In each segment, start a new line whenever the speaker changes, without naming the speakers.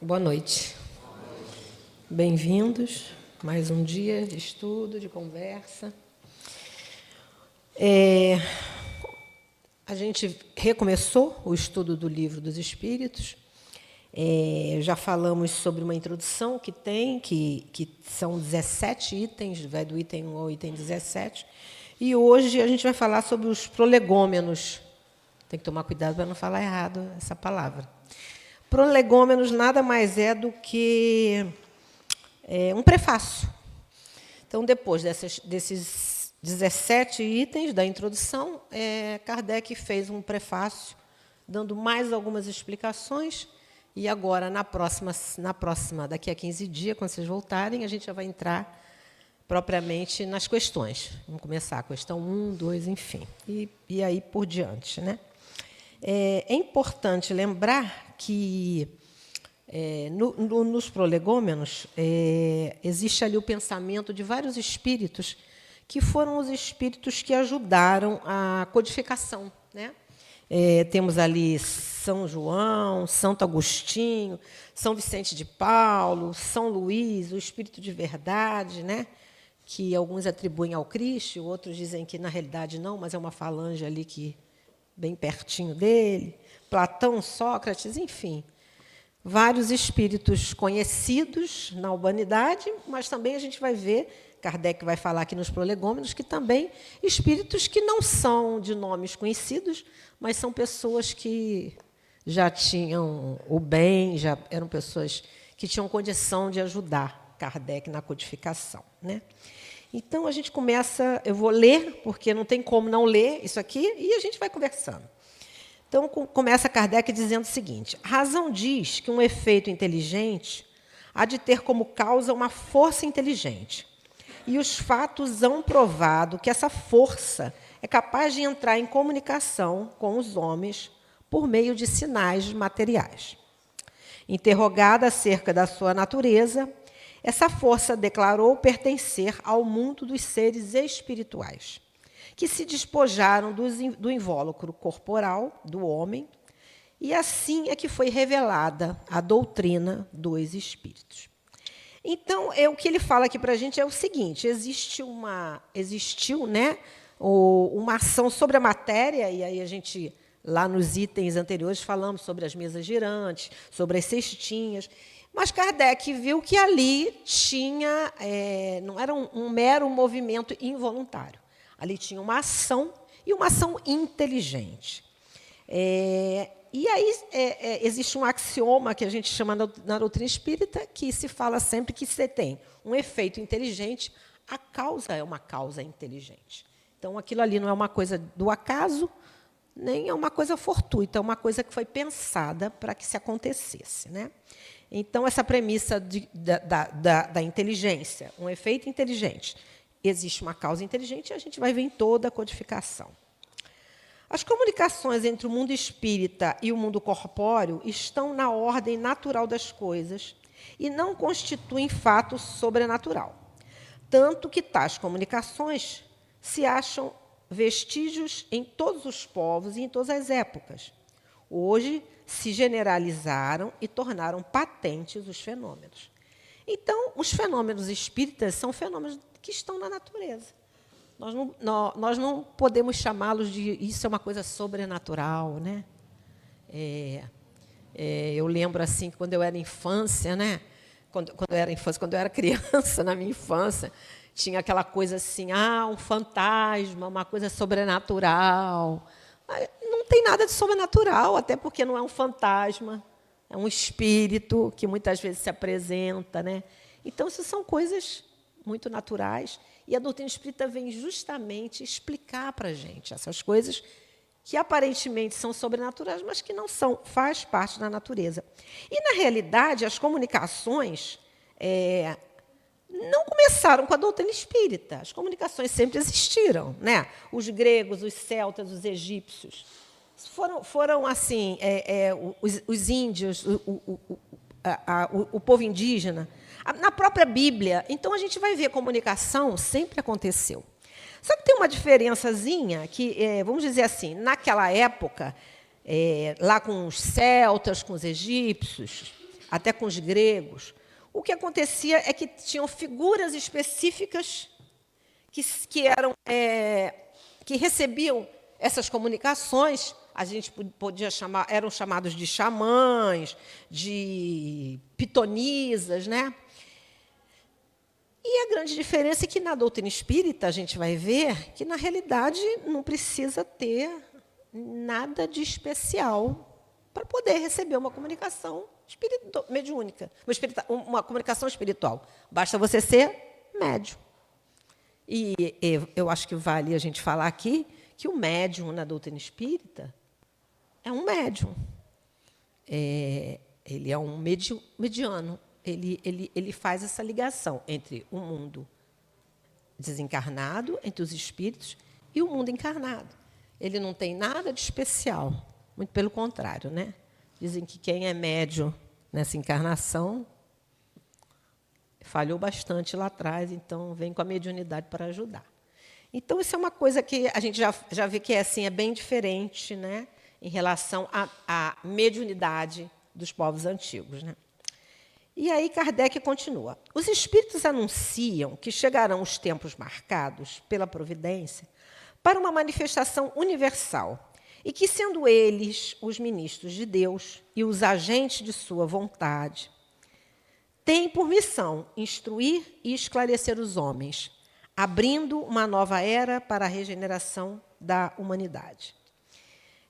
Boa noite. Bem-vindos. Mais um dia de estudo, de conversa. A gente recomeçou o estudo do Livro dos Espíritos. Já falamos sobre uma introdução que são 17 itens, vai do item 1 ao item 17. E hoje a gente vai falar sobre os prolegômenos. Tem que tomar cuidado para não falar errado essa palavra. Prolegômenos nada mais é do que um prefácio. Então, depois desses 17 itens da introdução, Kardec fez um prefácio, dando mais algumas explicações. E agora, na próxima, daqui a 15 dias, quando vocês voltarem, a gente já vai entrar propriamente nas questões. Vamos começar a questão 1, 2, enfim. E aí por diante, né? É importante lembrar que, nos prolegômenos, existe ali o pensamento de vários espíritos, que foram os espíritos que ajudaram a codificação, né? Temos ali São João, Santo Agostinho, São Vicente de Paulo, São Luís, o Espírito de Verdade, né? Que alguns atribuem ao Cristo, outros dizem que, na realidade, não, mas é uma falange ali que bem pertinho dele, Platão, Sócrates, enfim, vários espíritos conhecidos na humanidade, mas também a gente vai ver, Kardec vai falar aqui nos prolegômenos, que também espíritos que não são de nomes conhecidos, mas são pessoas que já tinham o bem, já eram pessoas que tinham condição de ajudar Kardec na codificação, né? Então, a gente começa, eu vou ler, porque não tem como não ler isso aqui, e a gente vai conversando. Então, começa Kardec dizendo o seguinte: a razão diz que um efeito inteligente há de ter como causa uma força inteligente. E os fatos hão provado que essa força é capaz de entrar em comunicação com os homens por meio de sinais materiais. Interrogada acerca da sua natureza, essa força declarou pertencer ao mundo dos seres espirituais, que se despojaram do invólucro corporal do homem, e assim é que foi revelada a doutrina dos espíritos. Então, o que ele fala aqui para a gente é o seguinte: existiu, né, uma ação sobre a matéria, e aí a gente, lá nos itens anteriores, falamos sobre as mesas girantes, sobre as cestinhas. Mas Kardec viu que ali tinha, não era um mero movimento involuntário. Ali tinha uma ação, e uma ação inteligente. E aí existe um axioma que a gente chama na doutrina espírita, que se fala sempre que você tem um efeito inteligente, a causa é uma causa inteligente. Então, aquilo ali não é uma coisa do acaso, nem é uma coisa fortuita, é uma coisa que foi pensada para que se acontecesse, né? Então, essa premissa da inteligência, um efeito inteligente, existe uma causa inteligente, e a gente vai ver em toda a codificação. As comunicações entre o mundo espírita e o mundo corpóreo estão na ordem natural das coisas e não constituem fato sobrenatural. Tanto que tais comunicações se acham vestígios em todos os povos e em todas as épocas. Hoje se generalizaram e tornaram patentes os fenômenos. Então, os fenômenos espíritas são fenômenos que estão na natureza. Nós não podemos chamá-los de isso é uma coisa sobrenatural, né? Eu lembro assim que quando eu era infância, né? Quando eu era criança, na minha infância, tinha aquela coisa assim, um fantasma, uma coisa sobrenatural. Não tem nada de sobrenatural, até porque não é um fantasma, é um espírito que muitas vezes se apresenta, né? Então, isso são coisas muito naturais, e a doutrina espírita vem justamente explicar para a gente essas coisas que aparentemente são sobrenaturais, mas que não são, faz parte da natureza. E, na realidade, as comunicações não começaram com a doutrina espírita. As comunicações sempre existiram, né? Os gregos, os celtas, os egípcios foram assim, os índios, o povo indígena, na própria Bíblia. Então, a gente vai ver a comunicação sempre aconteceu. Só que tem uma diferençazinha que, vamos dizer assim, naquela época, lá com os celtas, com os egípcios, até com os gregos, o que acontecia é que tinham figuras específicas que recebiam essas comunicações. A gente podia chamar, eram chamados de xamãs, de pitonisas, né? E a grande diferença é que na doutrina espírita a gente vai ver que, na realidade, não precisa ter nada de especial para poder receber uma comunicação mediúnica, uma comunicação espiritual. Basta você ser médium. E eu acho que vale a gente falar aqui que o médium, na doutrina espírita, é um médium. Ele é um mediano. Ele faz essa ligação entre o mundo desencarnado, entre os espíritos, e o mundo encarnado. Ele não tem nada de especial, muito pelo contrário, né? Dizem que quem é médium nessa encarnação falhou bastante lá atrás, então vem com a mediunidade para ajudar. Então, isso é uma coisa que a gente já vê que é bem diferente, né, em relação à mediunidade dos povos antigos, né? E aí Kardec continua. Os espíritos anunciam que chegarão os tempos marcados pela providência para uma manifestação universal e que, sendo eles os ministros de Deus e os agentes de sua vontade, têm por missão instruir e esclarecer os homens, abrindo uma nova era para a regeneração da humanidade.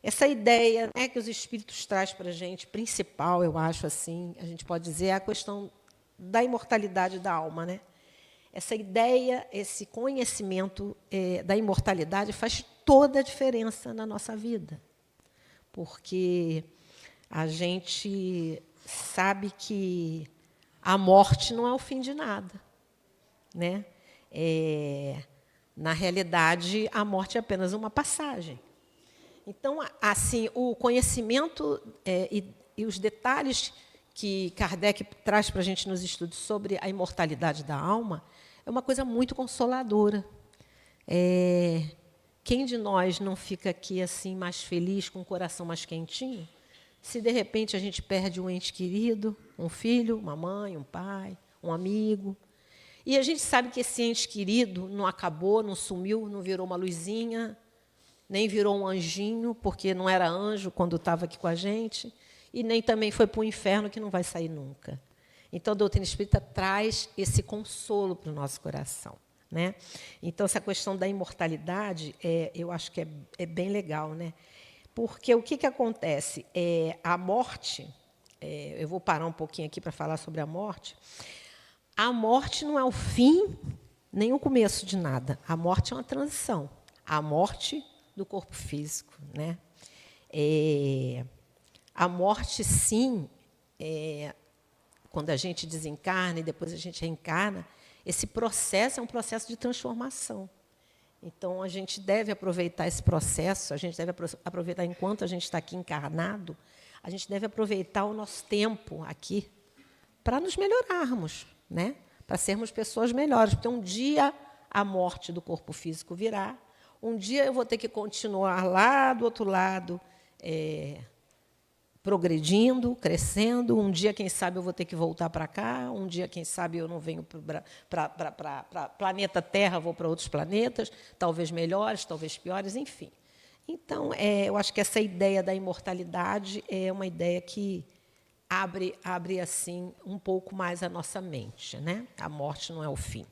Essa ideia, né, que os espíritos trazem para a gente, principal, eu acho, assim, a gente pode dizer, é a questão da imortalidade da alma, né? Essa ideia, esse conhecimento da imortalidade faz toda a diferença na nossa vida, porque a gente sabe que a morte não é o fim de nada, né? Na realidade, a morte é apenas uma passagem. Então, assim, o conhecimento e os detalhes que Kardec traz para a gente nos estudos sobre a imortalidade da alma é uma coisa muito consoladora. Quem de nós não fica aqui assim mais feliz, com o coração mais quentinho, se de repente a gente perde um ente querido, um filho, uma mãe, um pai, um amigo, e a gente sabe que esse ente querido não acabou, não sumiu, não virou uma luzinha, nem virou um anjinho, porque não era anjo quando estava aqui com a gente, e nem também foi para o inferno, que não vai sair nunca. Então, a doutrina espírita traz esse consolo para o nosso coração, né? Então, essa questão da imortalidade, eu acho que é bem legal, né? Porque o que acontece? A morte, eu vou parar um pouquinho aqui para falar sobre a morte. A morte não é o fim, nem o começo de nada. A morte é uma transição. A morte do corpo físico, né? A morte, sim, quando a gente desencarna e depois a gente reencarna, esse processo é um processo de transformação. Então, a gente deve aproveitar esse processo, a gente deve aproveitar enquanto a gente está aqui encarnado, a gente deve aproveitar o nosso tempo aqui para nos melhorarmos, né? Para sermos pessoas melhores, porque um dia a morte do corpo físico virá, um dia eu vou ter que continuar lá do outro lado, progredindo, crescendo. Um dia, quem sabe, eu vou ter que voltar para cá. Um dia, quem sabe, eu não venho para planeta Terra, vou para outros planetas, talvez melhores, talvez piores, enfim. Então, eu acho que essa ideia da imortalidade é uma ideia que abre assim, um pouco mais a nossa mente, né? A morte não é o fim.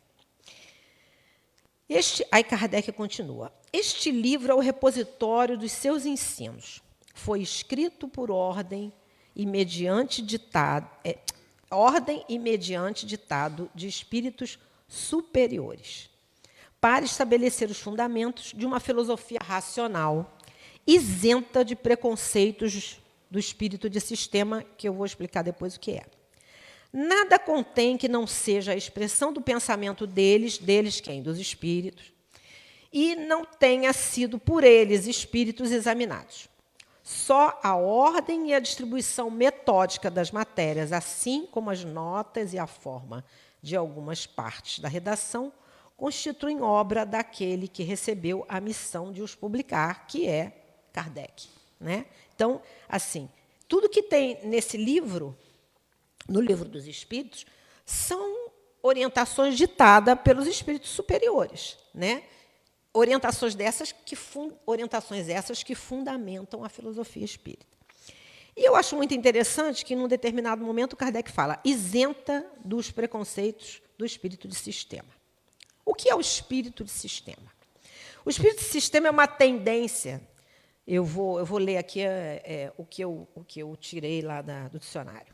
Aí Kardec continua. Este livro é o repositório dos seus ensinos. Foi escrito por ordem e mediante ditado de espíritos superiores, para estabelecer os fundamentos de uma filosofia racional, isenta de preconceitos do espírito de sistema, que eu vou explicar depois o que é. Nada contém que não seja a expressão do pensamento deles quem? Dos espíritos, e não tenha sido por eles, espíritos, examinados. Só a ordem e a distribuição metódica das matérias, assim como as notas e a forma de algumas partes da redação, constituem obra daquele que recebeu a missão de os publicar, que é Kardec, né? Então, assim, tudo que tem nesse livro no Livro dos Espíritos, são orientações ditadas pelos espíritos superiores, né? Orientações essas que fundamentam a filosofia espírita. E eu acho muito interessante que, num determinado momento, Kardec fala isenta dos preconceitos do espírito de sistema. O que é o espírito de sistema? O espírito de sistema é uma tendência. Eu vou ler aqui o que eu tirei lá do dicionário.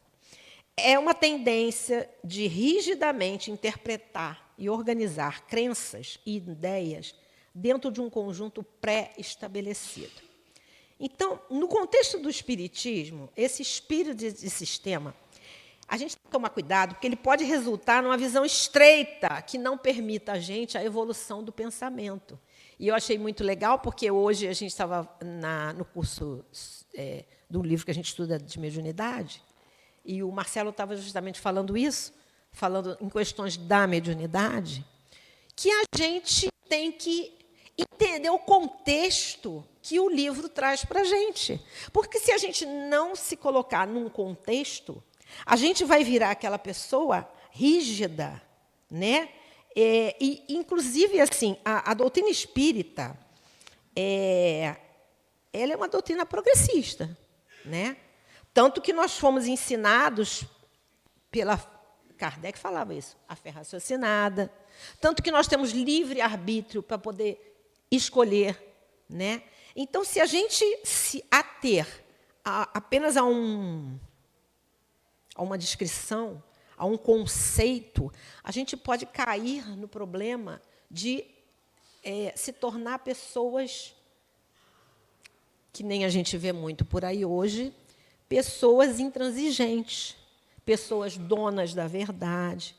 É uma tendência de rigidamente interpretar e organizar crenças e ideias dentro de um conjunto pré-estabelecido. Então, no contexto do espiritismo, esse espírito de sistema, a gente tem que tomar cuidado, porque ele pode resultar numa visão estreita que não permita a gente a evolução do pensamento. E eu achei muito legal, porque hoje a gente estava no curso de um livro que a gente estuda de mediunidade, e o Marcelo estava justamente falando isso, falando em questões da mediunidade, que a gente tem que entender o contexto que o livro traz para a gente. Porque se a gente não se colocar num contexto, a gente vai virar aquela pessoa rígida, né? E inclusive, assim, a doutrina espírita ela é uma doutrina progressista, né? Tanto que nós fomos ensinados pela... Kardec falava isso, a fé raciocinada. Tanto que nós temos livre-arbítrio para poder escolher, né? Então, se a gente se ater apenas a uma descrição, a um conceito, a gente pode cair no problema de se tornar pessoas que nem a gente vê muito por aí hoje, pessoas intransigentes, pessoas donas da verdade.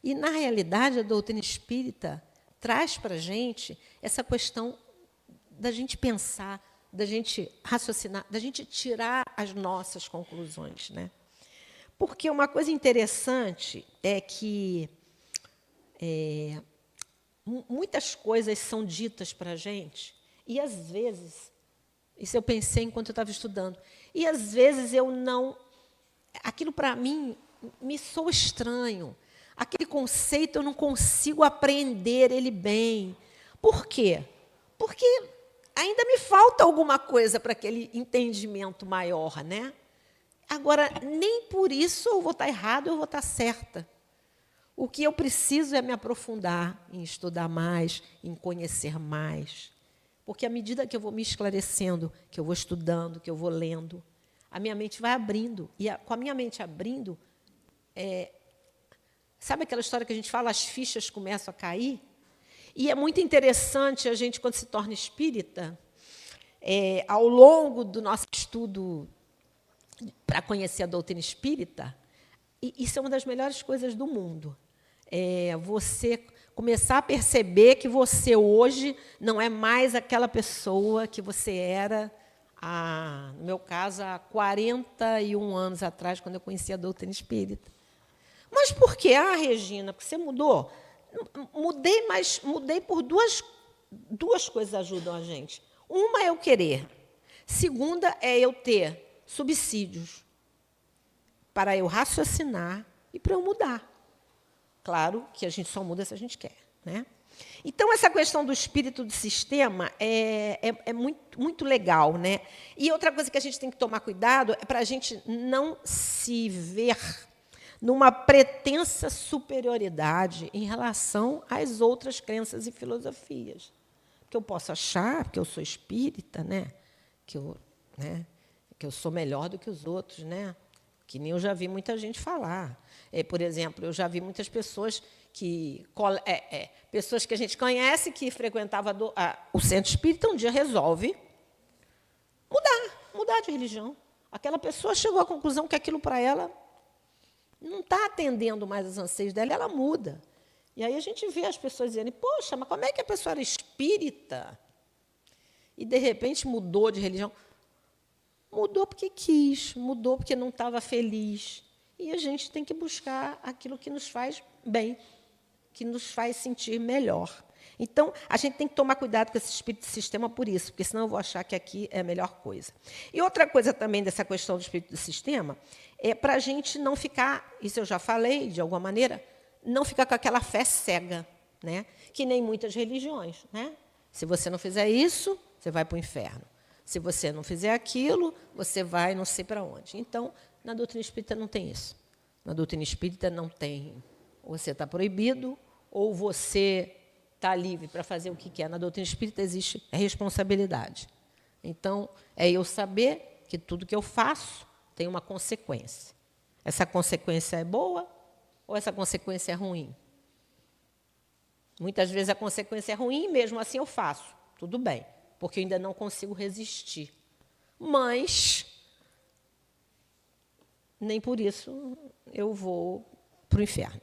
E, na realidade, a doutrina espírita traz para a gente essa questão da gente pensar, da gente raciocinar, da gente tirar as nossas conclusões, né? Porque uma coisa interessante é que muitas coisas são ditas para a gente, e, às vezes, isso eu pensei enquanto eu estava estudando, e, às vezes, eu não... Aquilo, para mim, me soa estranho. Aquele conceito, eu não consigo apreender ele bem. Por quê? Porque ainda me falta alguma coisa para aquele entendimento maior, né? Agora, nem por isso eu vou estar errada ou eu vou estar certa. O que eu preciso é me aprofundar em estudar mais, em conhecer mais. Porque, à medida que eu vou me esclarecendo, que eu vou estudando, que eu vou lendo, a minha mente vai abrindo. E, com a minha mente abrindo, sabe aquela história que a gente fala, as fichas começam a cair? E é muito interessante a gente, quando se torna espírita, ao longo do nosso estudo para conhecer a doutrina espírita, e isso é uma das melhores coisas do mundo. Você começar a perceber que você hoje não é mais aquela pessoa que você era, no meu caso, há 41 anos atrás, quando eu conheci a doutrina espírita. Mas por quê? Regina, porque você mudou? Mudei, mas mudei por duas coisas ajudam a gente. Uma é eu querer. Segunda é eu ter subsídios para eu raciocinar e para eu mudar. Claro que a gente só muda se a gente quer, né? Então, essa questão do espírito de sistema é muito, muito legal, né? E outra coisa que a gente tem que tomar cuidado é para a gente não se ver numa pretensa superioridade em relação às outras crenças e filosofias. Porque eu posso achar, porque eu sou espírita, né? Que eu sou melhor do que os outros, né? Que nem eu já vi muita gente falar. Por exemplo, eu já vi muitas pessoas pessoas que a gente conhece, que frequentavam o centro espírita, um dia resolve mudar de religião. Aquela pessoa chegou à conclusão que aquilo para ela não está atendendo mais os anseios dela, ela muda. E aí a gente vê as pessoas dizendo, poxa, mas como é que a pessoa era espírita e, de repente, mudou de religião? Mudou porque quis, mudou porque não estava feliz. E a gente tem que buscar aquilo que nos faz bem, que nos faz sentir melhor. Então, a gente tem que tomar cuidado com esse espírito de sistema por isso, porque senão eu vou achar que aqui é a melhor coisa. E outra coisa também dessa questão do espírito de sistema é para a gente não ficar, isso eu já falei de alguma maneira, não ficar com aquela fé cega, né? Que nem muitas religiões. Né? Se você não fizer isso, você vai para o inferno. Se você não fizer aquilo, você vai não sei para onde. Então, na doutrina espírita não tem isso. Na doutrina espírita não tem. Ou você está proibido, ou você está livre para fazer o que quer. Na doutrina espírita existe responsabilidade. Então, é eu saber que tudo que eu faço tem uma consequência. Essa consequência é boa ou essa consequência é ruim? Muitas vezes a consequência é ruim, mesmo assim eu faço. Tudo bem, porque eu ainda não consigo resistir. Mas nem por isso eu vou para o inferno.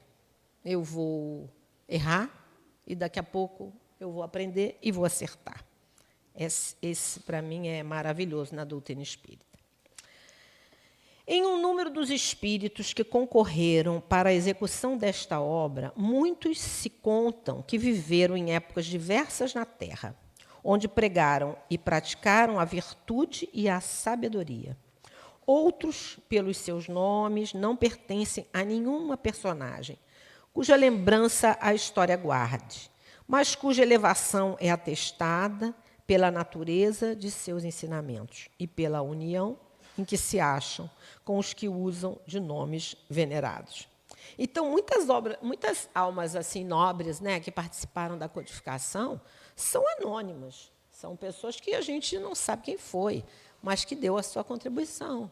Eu vou errar e daqui a pouco eu vou aprender e vou acertar. Esse para mim, é maravilhoso na doutrina espírita. Em um número dos espíritos que concorreram para a execução desta obra, muitos se contam que viveram em épocas diversas na Terra, onde pregaram e praticaram a virtude e a sabedoria. Outros, pelos seus nomes, não pertencem a nenhuma personagem, cuja lembrança a história guarde, mas cuja elevação é atestada pela natureza de seus ensinamentos e pela união em que se acham com os que usam de nomes venerados. Então, muitas almas assim nobres, né, que participaram da codificação, são anônimas. São pessoas que a gente não sabe quem foi, mas que deu a sua contribuição.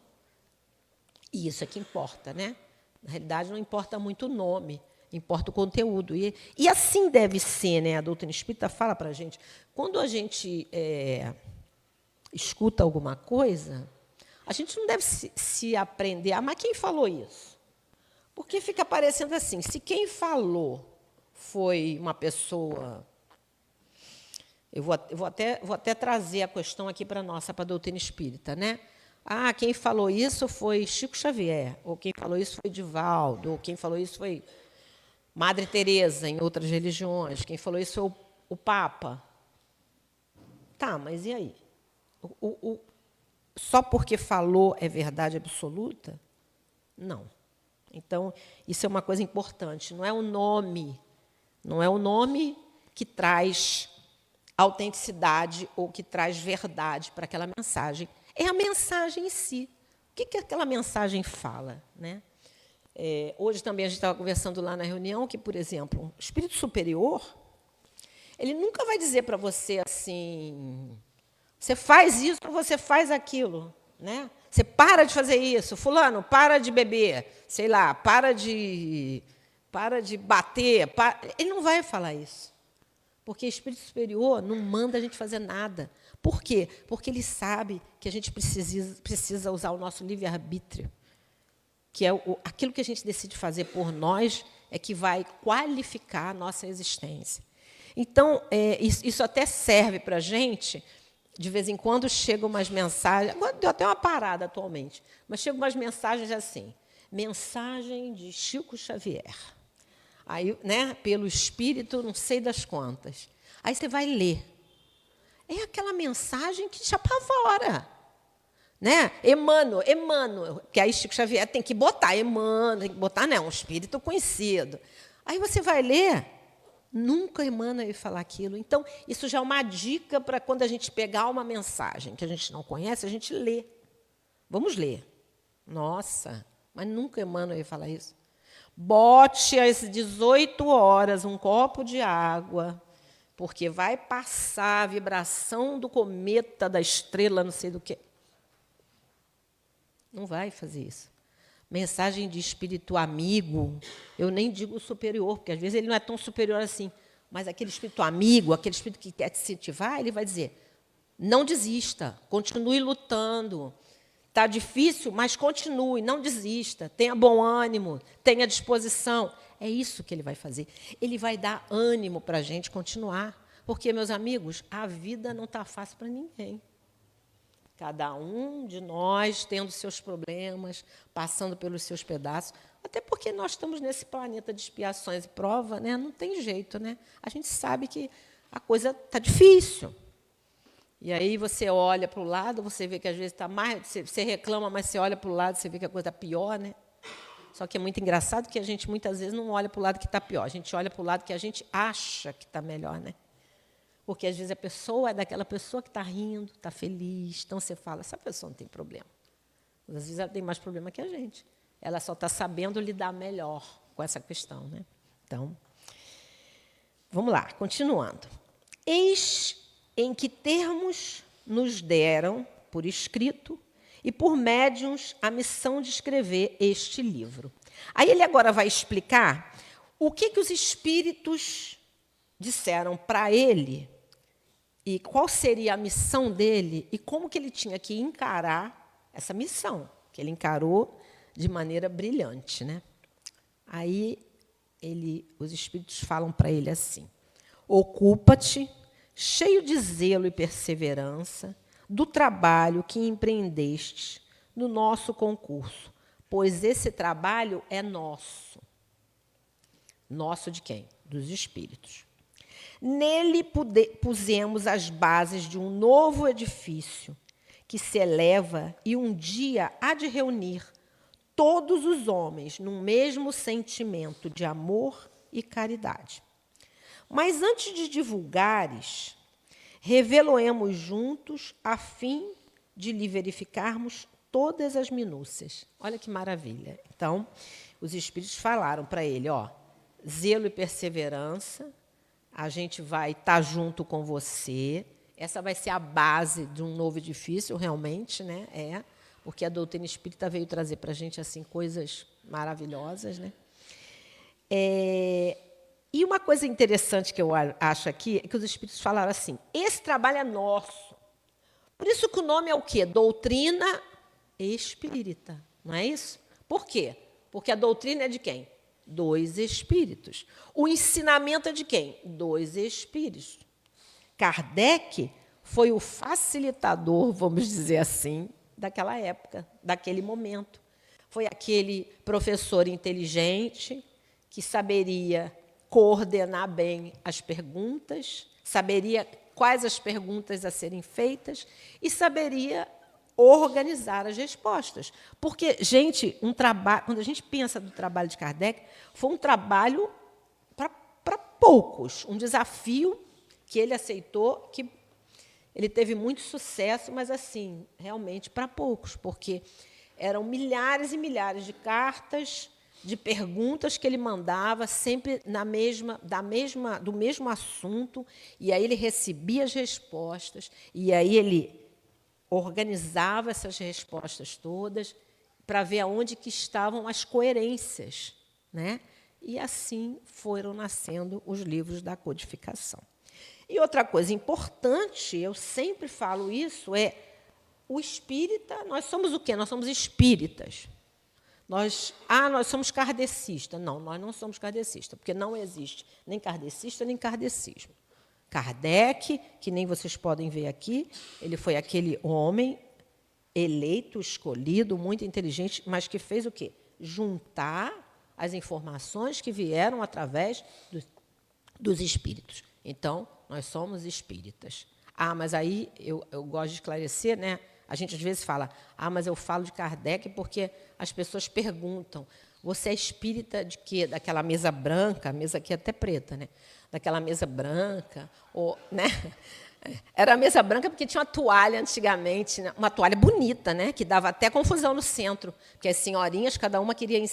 E isso é que importa, né? Na realidade, não importa muito o nome, importa o conteúdo. E assim deve ser, né? A doutrina espírita fala para a gente. Quando a gente escuta alguma coisa, a gente não deve se aprender. Ah, mas quem falou isso? Porque fica parecendo assim, se quem falou foi uma pessoa... Eu vou até trazer a questão aqui para a doutrina espírita, né? Ah, quem falou isso foi Chico Xavier, ou quem falou isso foi Divaldo, ou quem falou isso foi Madre Teresa, em outras religiões, quem falou isso foi o Papa. Tá, mas e aí? Só porque falou é verdade absoluta? Não. Então, isso é uma coisa importante. Não é o nome que traz autenticidade ou que traz verdade para aquela mensagem. É a mensagem em si. O que aquela mensagem fala? Né? Hoje também a gente estava conversando lá na reunião que, por exemplo, o espírito superior, ele nunca vai dizer para você assim, você faz isso ou você faz aquilo. Né? Você para de fazer isso, fulano, para de beber, sei lá, para de bater. Ele não vai falar isso. Porque o espírito superior não manda a gente fazer nada. Por quê? Porque ele sabe que a gente precisa usar o nosso livre-arbítrio, que é aquilo que a gente decide fazer por nós é que vai qualificar a nossa existência. Então, isso até serve para a gente, de vez em quando chegam umas mensagens, agora deu até uma parada atualmente, mas chegam umas mensagens assim, mensagem de Chico Xavier. Aí, né, pelo espírito, não sei das quantas. Aí você vai ler. É aquela mensagem que te apavora. Né? Emmanuel, que aí Chico Xavier tem que botar, Emmanuel, tem que botar, não, um espírito conhecido. Aí você vai ler, nunca Emmanuel ia falar aquilo. Então, isso já é uma dica para quando a gente pegar uma mensagem que a gente não conhece, a gente lê. Vamos ler. Nossa, mas nunca Emmanuel ia falar isso. Bote às 18 horas um copo de água, porque vai passar a vibração do cometa, da estrela, não sei do quê. Não vai fazer isso. Mensagem de espírito amigo, eu nem digo superior, porque às vezes ele não é tão superior assim, mas aquele espírito amigo, aquele espírito que quer te incentivar, ele vai dizer, não desista, continue lutando. Está difícil, mas continue, não desista, tenha bom ânimo, tenha disposição. É isso que ele vai fazer. Ele vai dar ânimo para a gente continuar. Porque, meus amigos, a vida não está fácil para ninguém. Cada um de nós tendo seus problemas, passando pelos seus pedaços, até porque nós estamos nesse planeta de expiações e prova, né? Não tem jeito, né? A gente sabe que a coisa está difícil. E aí você olha para o lado, você vê que às vezes está mais, você reclama, mas você olha para o lado, você vê que a coisa está pior, né? Só que é muito engraçado que a gente muitas vezes não olha para o lado que está pior, a gente olha para o lado que a gente acha que está melhor, né? Porque, às vezes, a pessoa é daquela pessoa que está rindo, está feliz. Então, você fala, essa pessoa não tem problema. Às vezes, ela tem mais problema que a gente. Ela só está sabendo lidar melhor com essa questão, né? Então, vamos lá, continuando. Eis em que termos nos deram, por escrito, e por médiuns, a missão de escrever este livro. Aí ele agora vai explicar o que os espíritos disseram para ele, e qual seria a missão dele, e como que ele tinha que encarar essa missão, que ele encarou de maneira brilhante, né? Aí os espíritos falam para ele assim: ocupa-te, cheio de zelo e perseverança, do trabalho que empreendeste no nosso concurso, pois esse trabalho é nosso. Nosso de quem? Dos espíritos. Nele pusemos as bases de um novo edifício que se eleva e um dia há de reunir todos os homens num mesmo sentimento de amor e caridade. Mas antes de divulgares, reveloemos juntos a fim de lhe verificarmos todas as minúcias. Olha que maravilha. Então, os espíritos falaram para ele, ó, zelo e perseverança, a gente vai estar junto com você. Essa vai ser a base de um novo edifício, realmente, né? Porque a doutrina espírita veio trazer para a gente assim, coisas maravilhosas. Né? E uma coisa interessante que eu acho aqui é que os espíritos falaram assim, esse trabalho é nosso. Por isso que o nome é o quê? Doutrina espírita, não é isso? Por quê? Porque a doutrina é de quem? Dois espíritos. O ensinamento é de quem? Dois espíritos. Kardec foi o facilitador, vamos dizer assim, daquela época, daquele momento. Foi aquele professor inteligente que saberia coordenar bem as perguntas, saberia quais as perguntas a serem feitas e saberia organizar as respostas. Porque, gente, quando a gente pensa do trabalho de Kardec, foi um trabalho para poucos, um desafio que ele aceitou, que ele teve muito sucesso, mas, assim, realmente para poucos, porque eram milhares e milhares de cartas, de perguntas que ele mandava, sempre do mesmo assunto, e aí ele recebia as respostas, e aí ele organizava essas respostas todas para ver aonde que estavam as coerências, né? E assim foram nascendo os livros da codificação. E outra coisa importante, eu sempre falo isso, é o espírita, nós somos o quê? Nós somos espíritas. Nós somos kardecistas. Não, nós não somos kardecistas, porque não existe nem kardecista, nem kardecismo. Kardec, que nem vocês podem ver aqui, ele foi aquele homem eleito, escolhido, muito inteligente, mas que fez o quê? Juntar as informações que vieram através dos espíritos. Então, nós somos espíritas. Mas aí eu gosto de esclarecer, né? A gente às vezes fala, mas eu falo de Kardec porque as pessoas perguntam, você é espírita de quê? Daquela mesa branca, a mesa aqui é até preta, né? Daquela mesa branca, né? Era a mesa branca porque tinha uma toalha antigamente, né? Uma toalha bonita, né? Que dava até confusão no centro, porque as senhorinhas, cada uma queria...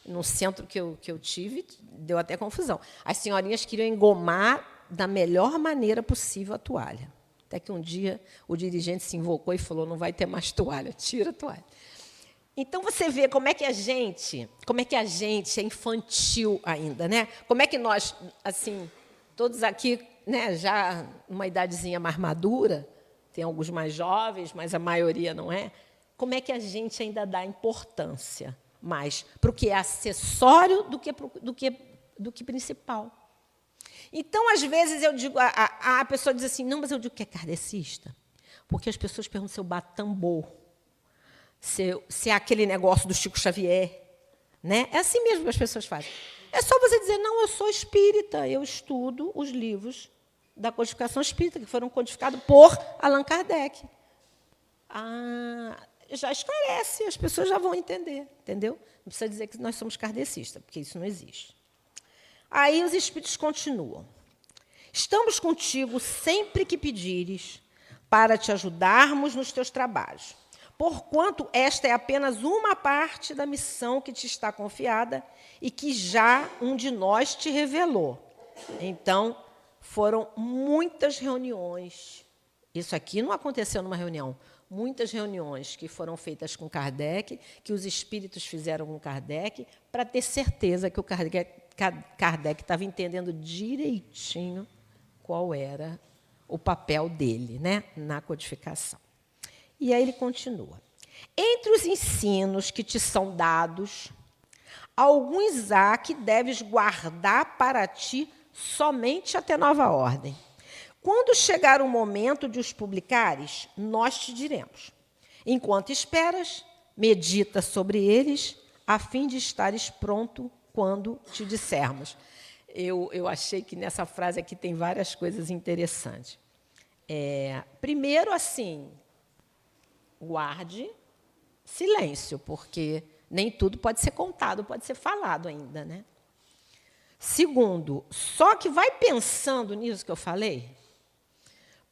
No centro que eu tive, deu até confusão. As senhorinhas queriam engomar da melhor maneira possível a toalha. Até que um dia o dirigente se invocou e falou, não vai ter mais toalha, tira a toalha. Então, você vê como é que a gente é infantil ainda, né? Como é que nós, assim, todos aqui, né, já uma idadezinha mais madura, tem alguns mais jovens, mas a maioria não é, como é que a gente ainda dá importância mais para o que é acessório do que principal. Então, às vezes, eu digo, a pessoa diz assim, não, mas eu digo que é kardecista. Porque as pessoas perguntam se eu bato tambor, se é aquele negócio do Chico Xavier. Né? É assim mesmo que as pessoas fazem. É só você dizer, não, eu sou espírita, eu estudo os livros da codificação espírita, que foram codificados por Allan Kardec. Já esclarece, as pessoas já vão entender, entendeu? Não precisa dizer que nós somos kardecistas, porque isso não existe. Aí os espíritos continuam. Estamos contigo sempre que pedires, para te ajudarmos nos teus trabalhos, porquanto esta é apenas uma parte da missão que te está confiada e que já um de nós te revelou. Então, foram muitas reuniões. Isso aqui não aconteceu numa reunião. Muitas reuniões que foram feitas com Kardec, que os espíritos fizeram com Kardec, para ter certeza que o Kardec estava entendendo direitinho qual era o papel dele, né, na codificação. E aí ele continua. Entre os ensinos que te são dados, alguns há que deves guardar para ti somente até nova ordem. Quando chegar o momento de os publicares, nós te diremos. Enquanto esperas, medita sobre eles, a fim de estares pronto quando te dissermos. Eu achei que nessa frase aqui tem várias coisas interessantes. Primeiro, assim, guarde silêncio, porque nem tudo pode ser contado, pode ser falado ainda, né? Segundo, só que vai pensando nisso que eu falei,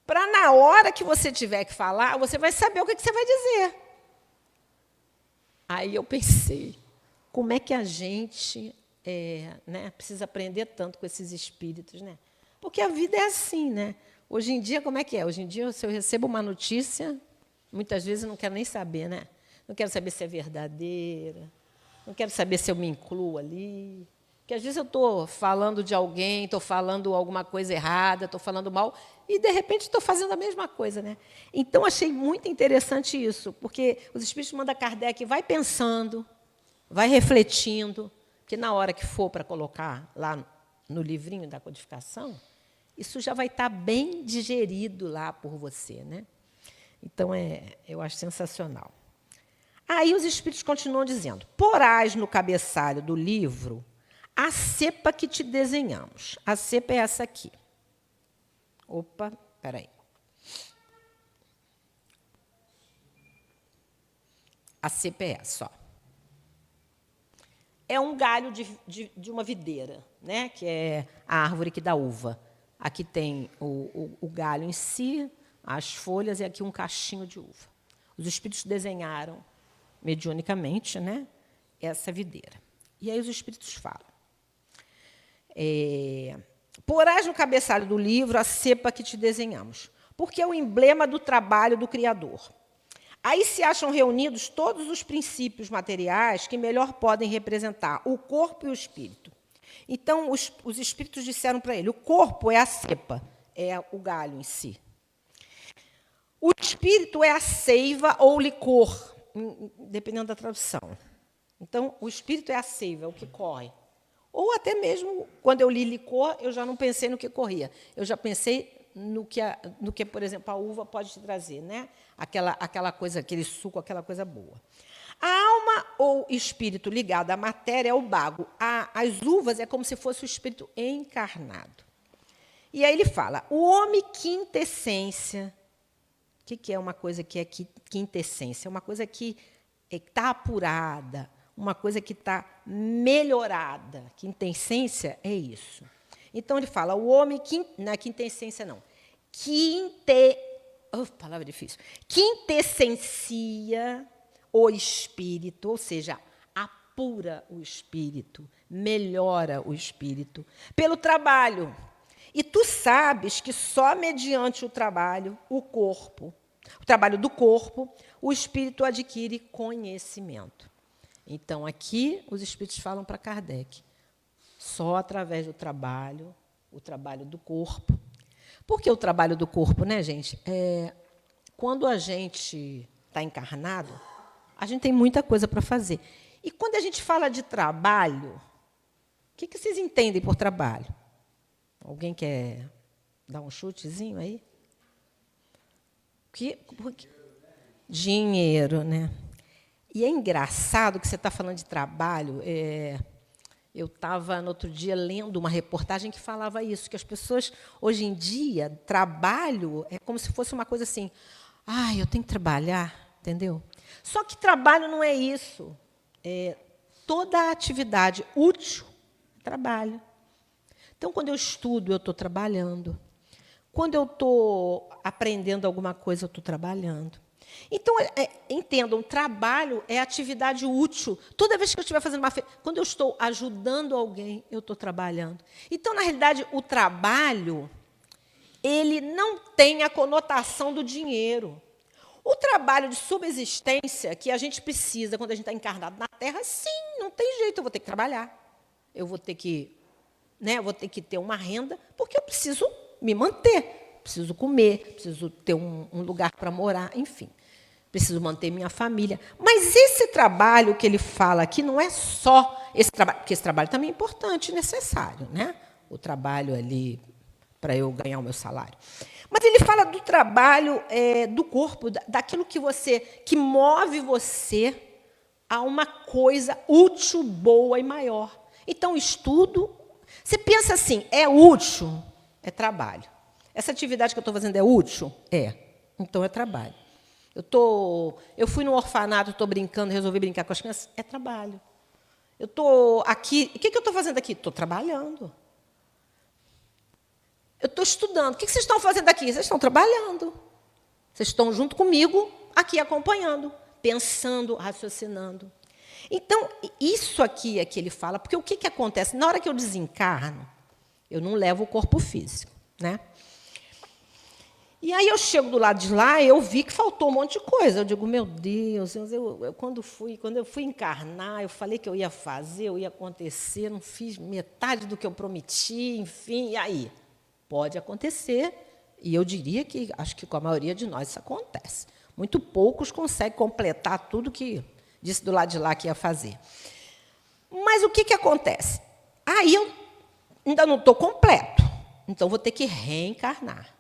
para na hora que você tiver que falar, você vai saber o que você vai dizer. Aí eu pensei, como é que a gente precisa aprender tanto com esses espíritos, né? Porque a vida é assim, né? Hoje em dia, como é que é? Hoje em dia, se eu recebo uma notícia, muitas vezes eu não quero nem saber, né? Não quero saber se é verdadeira, não quero saber se eu me incluo ali. Porque às vezes eu estou falando de alguém, estou falando alguma coisa errada, estou falando mal, e, de repente, estou fazendo a mesma coisa. Né? Então, achei muito interessante isso, porque os espíritos mandam Kardec, vai pensando, vai refletindo, que na hora que for para colocar lá no livrinho da codificação, isso já vai estar bem digerido lá por você. Né? Então, eu acho sensacional. Aí os espíritos continuam dizendo, porás no cabeçalho do livro a cepa que te desenhamos. A cepa é essa aqui. Opa, espera aí. A cepa é essa, ó. É um galho de uma videira, né? Que é a árvore que dá uva. Aqui tem o galho em si, as folhas, e aqui um cachinho de uva. Os espíritos desenharam mediunicamente, né, essa videira. E aí os espíritos falam. Porás no cabeçalho do livro a cepa que te desenhamos, porque é o emblema do trabalho do Criador. Aí se acham reunidos todos os princípios materiais que melhor podem representar o corpo e o espírito. Então, os espíritos disseram para ele, o corpo é a cepa, é o galho em si. O espírito é a seiva ou licor, dependendo da tradução. Então, o espírito é a seiva, é o que corre. Ou até mesmo, quando eu li licor, eu já não pensei no que corria. Eu já pensei no que, por exemplo, a uva pode te trazer, né? Aquela coisa, aquele suco, aquela coisa boa. A alma ou espírito ligado à matéria é o bago. As uvas é como se fosse o espírito encarnado. E aí ele fala, o homem quintessência. O que é uma coisa que é quintessência? É uma coisa que está apurada, uma coisa que está melhorada. Quintessência é isso. Então, ele fala, o homem... Não é quintessência, não. Palavra difícil. Quintessencia o espírito, ou seja, apura o espírito, melhora o espírito, pelo trabalho. E tu sabes que só mediante o trabalho do corpo, o espírito adquire conhecimento. Então, aqui, os espíritos falam para Kardec, só através do trabalho, o trabalho do corpo. Por que o trabalho do corpo, né, gente? Quando a gente está encarnado, a gente tem muita coisa para fazer. E quando a gente fala de trabalho, o que vocês entendem por trabalho? Alguém quer dar um chutezinho aí? O Porque dinheiro, né? E é engraçado que você está falando de trabalho. Eu estava, no outro dia, lendo uma reportagem que falava isso, que as pessoas, hoje em dia, trabalho é como se fosse uma coisa assim, eu tenho que trabalhar, entendeu? Só que trabalho não é isso. Toda atividade útil, trabalho. Então, quando eu estudo, eu estou trabalhando. Quando eu estou aprendendo alguma coisa, eu estou trabalhando. Então, entendam, trabalho é atividade útil. Toda vez que eu estiver fazendo quando eu estou ajudando alguém, eu estou trabalhando. Então, na realidade, o trabalho, ele não tem a conotação do dinheiro. O trabalho de subsistência que a gente precisa quando a gente está encarnado na Terra, sim, não tem jeito, eu vou ter que trabalhar. Eu vou ter que ter uma renda, porque eu preciso me manter, preciso comer, preciso ter um lugar para morar, enfim. Preciso manter minha família. Mas esse trabalho que ele fala aqui não é só esse trabalho, porque esse trabalho também é importante e necessário, né? O trabalho ali para eu ganhar o meu salário. Mas ele fala do trabalho do corpo, daquilo que move você a uma coisa útil, boa e maior. Então, estudo. Você pensa assim, é útil? É trabalho. Essa atividade que eu estou fazendo é útil? É. Então, é trabalho. Eu fui no orfanato, estou brincando, resolvi brincar com as crianças, é trabalho. Eu estou aqui, o que eu estou fazendo aqui? Estou trabalhando. Eu estou estudando. O que vocês estão fazendo aqui? Vocês estão trabalhando. Vocês estão junto comigo, aqui acompanhando, pensando, raciocinando. Então, isso aqui é que ele fala, porque o que acontece? Na hora que eu desencarno, eu não levo o corpo físico, né? E aí eu chego do lado de lá, eu vi que faltou um monte de coisa. Eu digo, meu Deus, quando eu fui encarnar, eu falei que eu ia fazer, eu ia acontecer, não fiz metade do que eu prometi, enfim, e aí? Pode acontecer, e eu diria que, acho que com a maioria de nós isso acontece. Muito poucos conseguem completar tudo que disse do lado de lá que ia fazer. Mas o que acontece? Aí eu ainda não estou completo, então vou ter que reencarnar.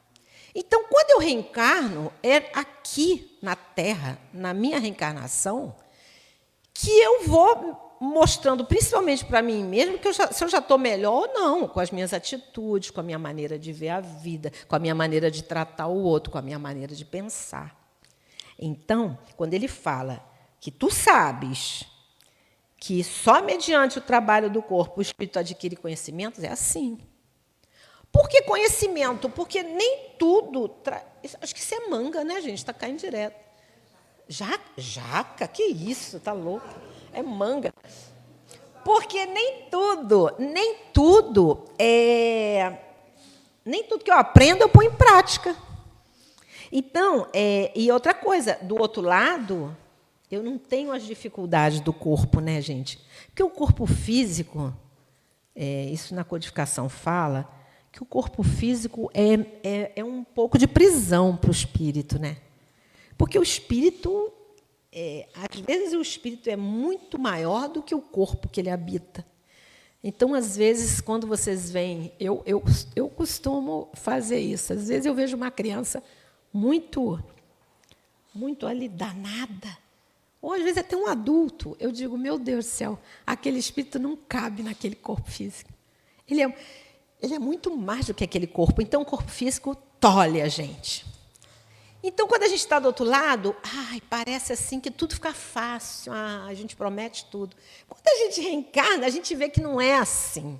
Então, quando eu reencarno, é aqui na Terra, na minha reencarnação, que eu vou mostrando, principalmente para mim mesmo, se eu já estou melhor ou não, com as minhas atitudes, com a minha maneira de ver a vida, com a minha maneira de tratar o outro, com a minha maneira de pensar. Então, quando ele fala que tu sabes que só mediante o trabalho do corpo o espírito adquire conhecimentos, é assim. Por que conhecimento? Porque nem tudo... Acho que isso é manga, né, gente? Está caindo direto. Jaca? Que isso? Está louco? É manga. Porque nem tudo que eu aprendo eu ponho em prática. Então, e outra coisa, do outro lado, eu não tenho as dificuldades do corpo, né, gente? Porque o corpo físico, isso na codificação fala, que o corpo físico é um pouco de prisão para o espírito, né? Porque o espírito, às vezes, o espírito é muito maior do que o corpo que ele habita. Então, às vezes, quando vocês veem, eu costumo fazer isso. Às vezes eu vejo uma criança muito ali danada, ou às vezes até um adulto. Eu digo, meu Deus do céu, aquele espírito não cabe naquele corpo físico. Ele é muito mais do que aquele corpo. Então, o corpo físico tolhe a gente. Então, quando a gente está do outro lado, parece assim que tudo fica fácil, a gente promete tudo. Quando a gente reencarna, a gente vê que não é assim.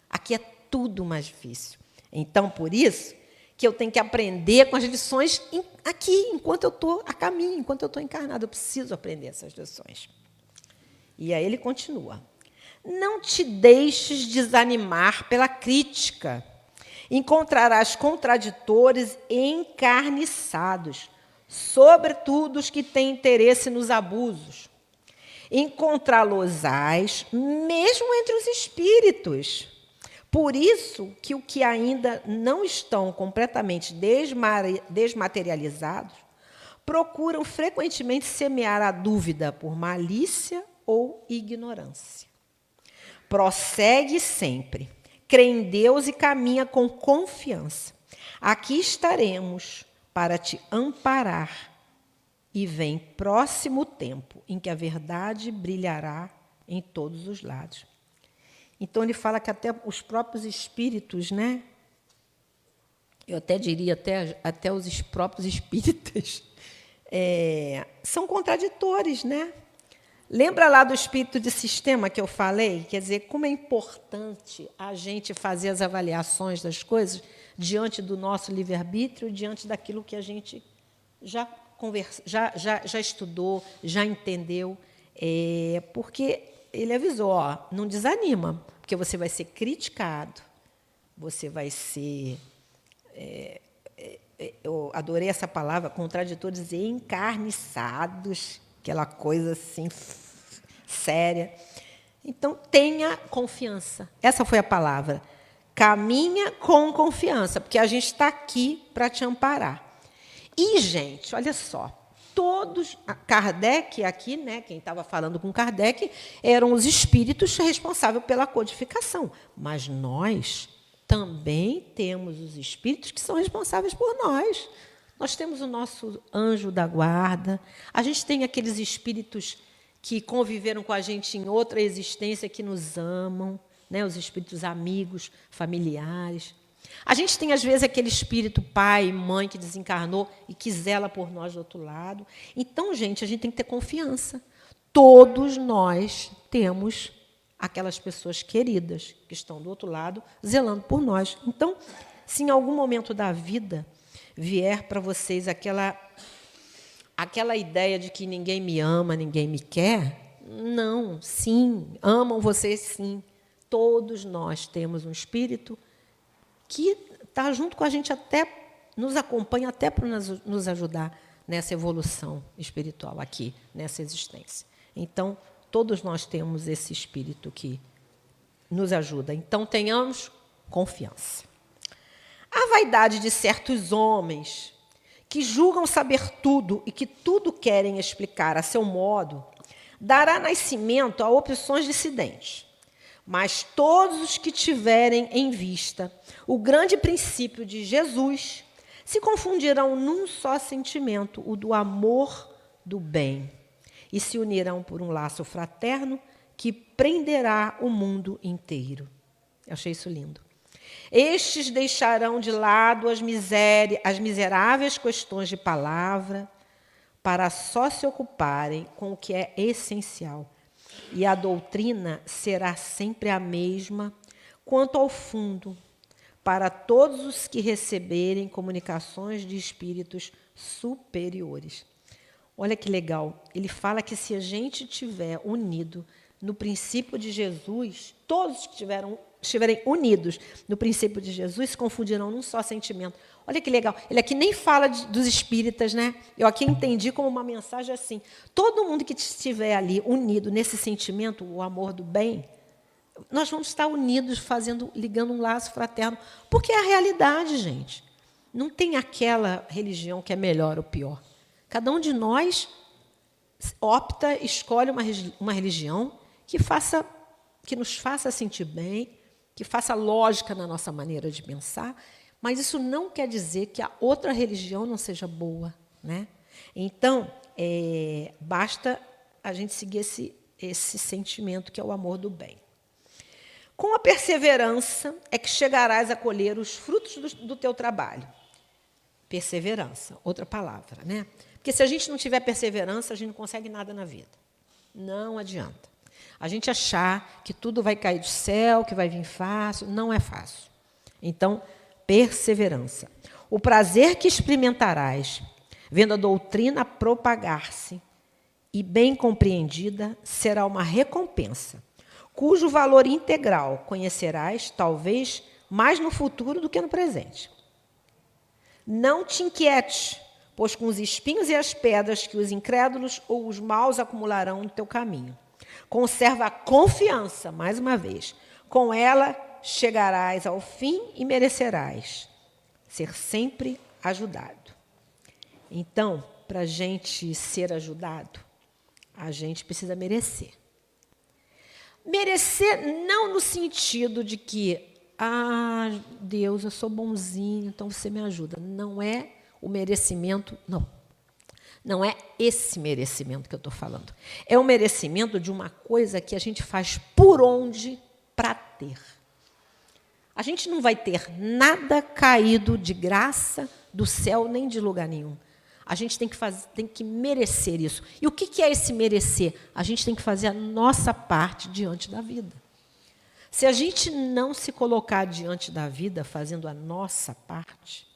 Aqui é tudo mais difícil. Então, por isso que eu tenho que aprender com as lições aqui, enquanto eu estou a caminho, enquanto eu estou encarnado. Eu preciso aprender essas lições. E aí ele continua. Não te deixes desanimar pela crítica. Encontrarás contraditores encarniçados, sobretudo os que têm interesse nos abusos. Encontrá-los-ás mesmo entre os espíritos. Por isso que os que ainda não estão completamente desmaterializados procuram frequentemente semear a dúvida por malícia ou ignorância. Prossegue sempre. Crê em Deus e caminha com confiança. Aqui estaremos para te amparar, e vem próximo o tempo em que a verdade brilhará em todos os lados. Então, ele fala que até os próprios espíritos, né? Eu até diria até os próprios espíritas são contraditores, né? Lembra lá do espírito de sistema que eu falei? Quer dizer, como é importante a gente fazer as avaliações das coisas diante do nosso livre-arbítrio, diante daquilo que a gente já estudou, já entendeu. Porque ele avisou, não desanima, porque você vai ser criticado, você vai ser... eu adorei essa palavra, contraditores encarniçados, aquela coisa assim, séria. Então, tenha confiança. Essa foi a palavra. Caminha com confiança, porque a gente está aqui para te amparar. E, gente, olha só, todos, Kardec aqui, né, quem estava falando com Kardec, eram os espíritos responsáveis pela codificação. Mas nós também temos os espíritos que são responsáveis por nós. Nós temos o nosso anjo da guarda, a gente tem aqueles espíritos que conviveram com a gente em outra existência, que nos amam, né, os espíritos amigos, familiares. A gente tem, às vezes, aquele espírito pai, mãe, que desencarnou e que zela por nós do outro lado. Então, gente, a gente tem que ter confiança. Todos nós temos aquelas pessoas queridas que estão do outro lado, zelando por nós. Então, se em algum momento da vida vier para vocês aquela ideia de que ninguém me ama, ninguém me quer, não, sim, amam vocês, sim. Todos nós temos um espírito que está junto com a gente, até nos acompanha, até para nos ajudar nessa evolução espiritual aqui, nessa existência. Então, todos nós temos esse espírito que nos ajuda. Então, tenhamos confiança. A vaidade de certos homens que julgam saber tudo e que tudo querem explicar a seu modo, dará nascimento a opções dissidentes. Mas todos os que tiverem em vista o grande princípio de Jesus se confundirão num só sentimento, o do amor do bem, e se unirão por um laço fraterno que prenderá o mundo inteiro. Eu achei isso lindo. Estes deixarão de lado as miseráveis questões de palavra para só se ocuparem com o que é essencial. E a doutrina será sempre a mesma quanto ao fundo, para todos os que receberem comunicações de espíritos superiores. Olha que legal. Ele fala que se a gente estiver unido no princípio de Jesus, todos que estiverem unidos no princípio de Jesus se confundirão num só sentimento. Olha que legal. Ele aqui nem fala dos espíritas, né? Eu aqui entendi como uma mensagem assim. Todo mundo que estiver ali unido nesse sentimento, o amor do bem, nós vamos estar unidos, ligando um laço fraterno. Porque é a realidade, gente. Não tem aquela religião que é melhor ou pior. Cada um de nós escolhe uma religião que nos faça sentir bem, que faça lógica na nossa maneira de pensar, mas isso não quer dizer que a outra religião não seja boa, né? Então, basta a gente seguir esse sentimento que é o amor do bem. Com a perseverança é que chegarás a colher os frutos do teu trabalho. Perseverança, outra palavra, né? Porque se a gente não tiver perseverança, a gente não consegue nada na vida. Não adianta. A gente achar que tudo vai cair do céu, que vai vir fácil, não é fácil. Então, perseverança. O prazer que experimentarás, vendo a doutrina propagar-se, e bem compreendida, será uma recompensa, cujo valor integral conhecerás, talvez, mais no futuro do que no presente. Não te inquietes, pois com os espinhos e as pedras que os incrédulos ou os maus acumularão no teu caminho. Conserva a confiança, mais uma vez. Com ela chegarás ao fim e merecerás ser sempre ajudado. Então, para a gente ser ajudado, a gente precisa merecer. Merecer não no sentido de que, Deus, eu sou bonzinho, então você me ajuda. Não é o merecimento, não é esse merecimento que eu estou falando. É o merecimento de uma coisa que a gente faz por onde para ter. A gente não vai ter nada caído de graça do céu nem de lugar nenhum. A gente tem que merecer isso. E o que é esse merecer? A gente tem que fazer a nossa parte diante da vida. Se a gente não se colocar diante da vida fazendo a nossa parte,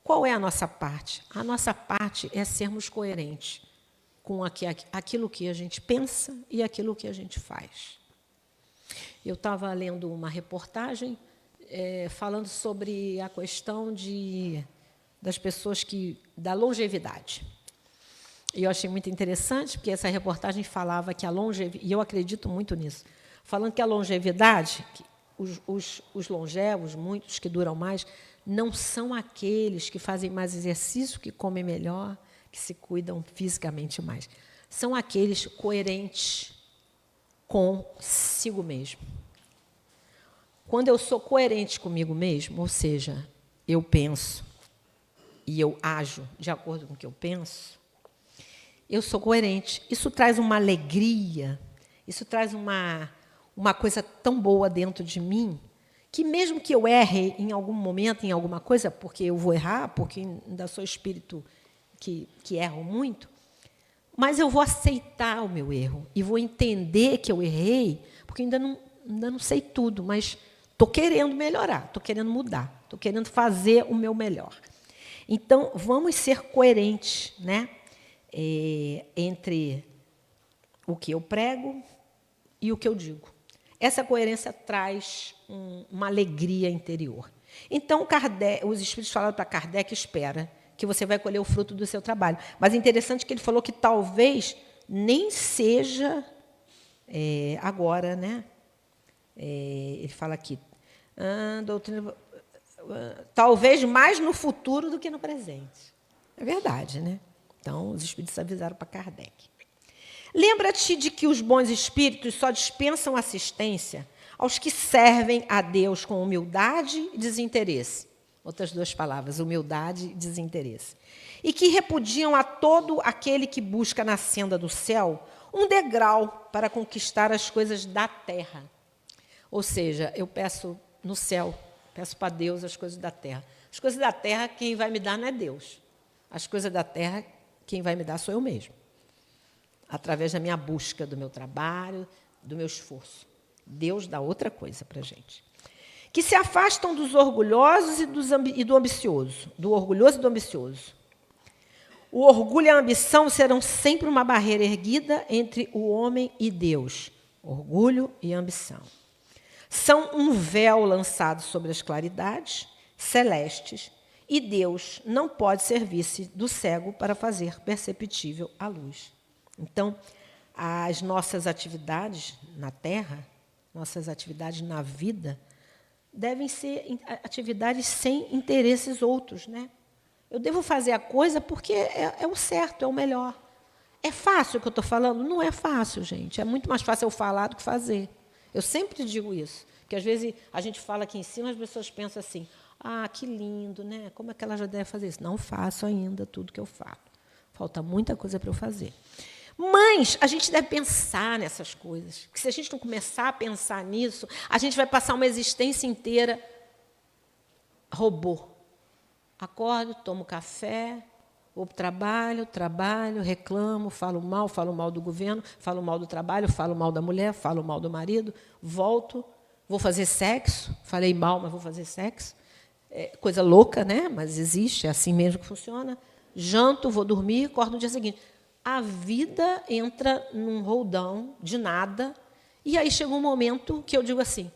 qual é a nossa parte? A nossa parte é sermos coerentes com aquilo que a gente pensa e aquilo que a gente faz. Eu estava lendo uma reportagem falando sobre a questão das pessoas da longevidade. E eu achei muito interessante, porque essa reportagem falava que a longevidade, e eu acredito muito nisso, falando que a longevidade, os longevos, muitos que duram mais, não são aqueles que fazem mais exercício, que comem melhor, que se cuidam fisicamente mais. São aqueles coerentes consigo mesmo. Quando eu sou coerente comigo mesmo, ou seja, eu penso e eu ajo de acordo com o que eu penso, eu sou coerente. Isso traz uma alegria, isso traz uma coisa tão boa dentro de mim, que mesmo que eu erre em algum momento, em alguma coisa, porque eu vou errar, porque ainda sou espírito que erro muito, mas eu vou aceitar o meu erro e vou entender que eu errei, porque ainda não sei tudo, mas estou querendo melhorar, estou querendo mudar, estou querendo fazer o meu melhor. Então, vamos ser coerentes, né? Entre o que eu prego e o que eu digo. Essa coerência traz uma alegria interior. Então, os espíritos falaram para Kardec, espera, que você vai colher o fruto do seu trabalho. Mas é interessante que ele falou que talvez nem seja agora, né? Ele fala aqui, doutrina, talvez mais no futuro do que no presente. É verdade, né? Então, os espíritos avisaram para Kardec. Lembra-te de que os bons espíritos só dispensam assistência aos que servem a Deus com humildade e desinteresse. Outras duas palavras, humildade e desinteresse. E que repudiam a todo aquele que busca na senda do céu um degrau para conquistar as coisas da terra. Ou seja, eu peço no céu, peço para Deus as coisas da terra. As coisas da terra, quem vai me dar não é Deus. As coisas da terra, quem vai me dar sou eu mesmo. Através da minha busca, do meu trabalho, do meu esforço. Deus dá outra coisa para a gente. Que se afastam dos orgulhosos e do ambicioso. Do orgulhoso e do ambicioso. O orgulho e a ambição serão sempre uma barreira erguida entre o homem e Deus. Orgulho e ambição. São um véu lançado sobre as claridades celestes e Deus não pode servir-se do cego para fazer perceptível a luz. Então, as nossas atividades na Terra, nossas atividades na vida, devem ser atividades sem interesses outros, né? Eu devo fazer a coisa porque é o certo, é o melhor. É fácil o que eu estou falando? Não é fácil, gente. É muito mais fácil eu falar do que fazer. Eu sempre digo isso, porque às vezes a gente fala aqui em cima, as pessoas pensam assim, que lindo, né? Como é que ela já deve fazer isso? Não faço ainda tudo que eu falo. Falta muita coisa para eu fazer. Mas a gente deve pensar nessas coisas. Porque se a gente não começar a pensar nisso, a gente vai passar uma existência inteira robô. Acordo, tomo café, vou para o trabalho, reclamo, falo mal do governo, falo mal do trabalho, falo mal da mulher, falo mal do marido, volto, vou fazer sexo, falei mal, mas vou fazer sexo. Coisa louca, né? Mas existe, é assim mesmo que funciona. Janto, vou dormir, acordo no dia seguinte. A vida entra num roldão de nada, e aí chega um momento que eu digo assim,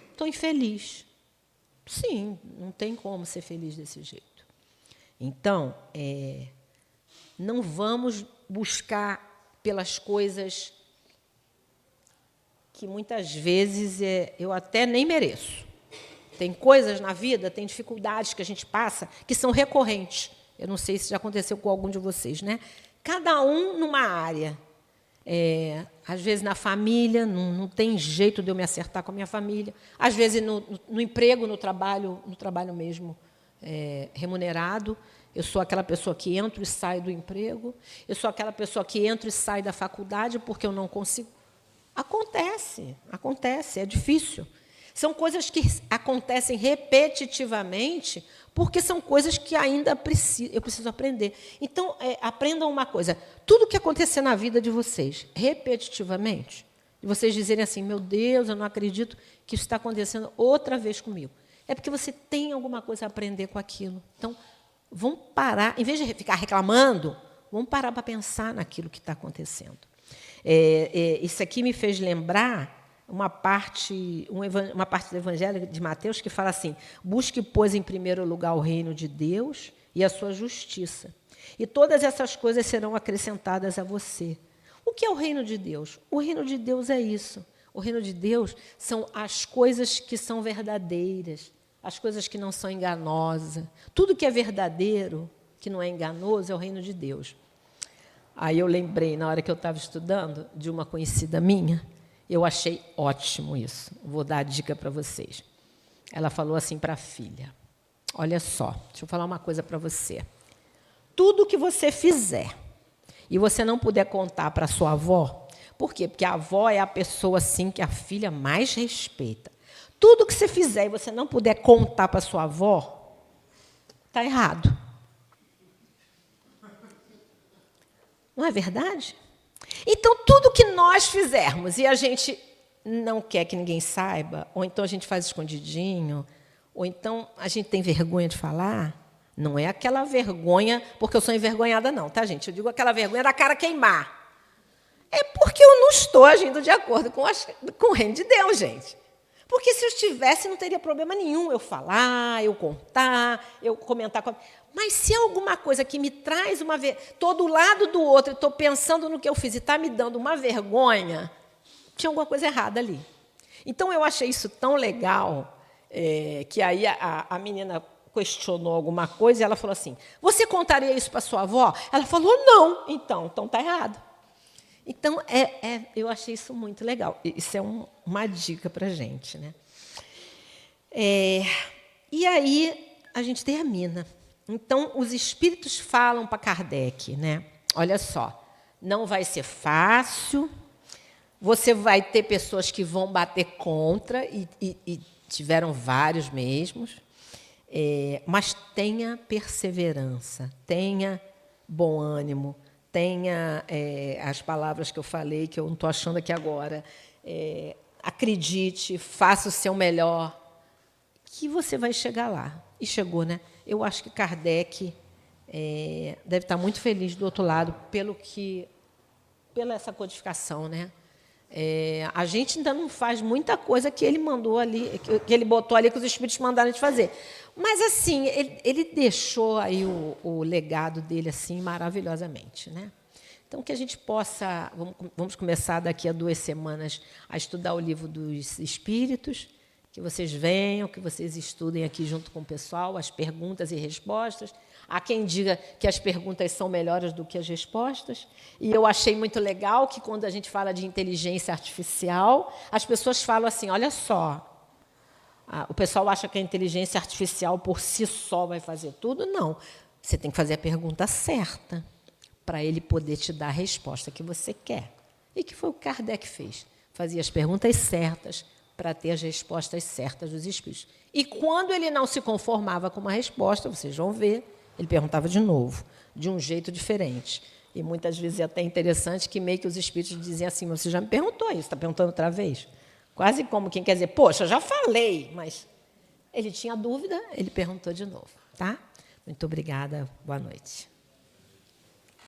estou infeliz. Sim, não tem como ser feliz desse jeito. Então, não vamos buscar pelas coisas que muitas vezes eu até nem mereço. Tem coisas na vida, tem dificuldades que a gente passa que são recorrentes. Eu não sei se já aconteceu com algum de vocês, né? Cada um numa área. Às vezes, na família, não tem jeito de eu me acertar com a minha família. Às vezes, no emprego, no trabalho mesmo, remunerado, eu sou aquela pessoa que entra e sai do emprego, eu sou aquela pessoa que entra e sai da faculdade porque eu não consigo. Acontece, é difícil. São coisas que acontecem repetitivamente, porque são coisas que ainda eu preciso aprender. Então, aprendam uma coisa: tudo que acontecer na vida de vocês, repetitivamente, e vocês dizerem assim, meu Deus, eu não acredito que isso está acontecendo outra vez comigo, é porque você tem alguma coisa a aprender com aquilo. Então, vamos parar, em vez de ficar reclamando, vamos parar para pensar naquilo que está acontecendo. Isso aqui me fez lembrar uma parte do Evangelho de Mateus que fala assim: busque, pois, em primeiro lugar o reino de Deus e a sua justiça, e todas essas coisas serão acrescentadas a você. O que é o reino de Deus? O reino de Deus é isso. O reino de Deus são as coisas que são verdadeiras, as coisas que não são enganosas. Tudo que é verdadeiro, que não é enganoso, é o reino de Deus. Aí eu lembrei, na hora que eu estava estudando, de uma conhecida minha. Eu achei ótimo isso. Vou dar a dica para vocês. Ela falou assim para a filha: olha só, deixa eu falar uma coisa para você. Tudo que você fizer e você não puder contar para a sua avó, por quê? Porque a avó é a pessoa assim que a filha mais respeita. Tudo que você fizer e você não puder contar para a sua avó, está errado. Não é verdade? Então, tudo que nós fizermos e a gente não quer que ninguém saiba, ou então a gente faz escondidinho, ou então a gente tem vergonha de falar, não é aquela vergonha porque eu sou envergonhada, não, tá, gente? Eu digo aquela vergonha da cara queimar. É porque eu não estou agindo de acordo com o reino de Deus, gente. Porque se eu estivesse, não teria problema nenhum eu falar, eu contar, eu comentar. Mas se é alguma coisa que me traz uma vergonha, estou do lado do outro, estou pensando no que eu fiz e está me dando uma vergonha, tinha alguma coisa errada ali. Então, eu achei isso tão legal, que aí a menina questionou alguma coisa e ela falou assim: você contaria isso para sua avó? Ela falou: não. Então está errado. Então, eu achei isso muito legal. Isso é uma dica para a gente, né? E aí, a gente termina. Então, os espíritos falam para Kardec, né? Olha só, não vai ser fácil, você vai ter pessoas que vão bater contra, e tiveram vários mesmos, mas tenha perseverança, tenha bom ânimo, tenha as palavras que eu falei, que eu não estou achando aqui agora, acredite, faça o seu melhor, que você vai chegar lá. E chegou, né? Eu acho que Kardec deve estar muito feliz do outro lado pela essa codificação, né? A gente ainda não faz muita coisa que ele mandou ali, que ele botou ali, que os espíritos mandaram a gente fazer. Mas, assim, ele deixou aí o legado dele assim maravilhosamente, né? Então, que a gente possa... Vamos começar daqui a 2 semanas a estudar o livro dos Espíritos, que vocês venham, que vocês estudem aqui junto com o pessoal, as perguntas e respostas. Há quem diga que as perguntas são melhores do que as respostas. E eu achei muito legal que, quando a gente fala de inteligência artificial, as pessoas falam assim, olha só, o pessoal acha que a inteligência artificial por si só vai fazer tudo. Não, você tem que fazer a pergunta certa para ele poder te dar a resposta que você quer. E que foi o que Kardec fez. Fazia as perguntas certas para ter as respostas certas dos espíritos. E quando ele não se conformava com uma resposta, vocês vão ver, ele perguntava de novo, de um jeito diferente. E muitas vezes é até interessante que meio que os espíritos diziam assim, você já me perguntou isso, está perguntando outra vez? Quase como quem quer dizer, poxa, eu já falei, mas ele tinha dúvida, ele perguntou de novo. Tá? Muito obrigada, boa noite.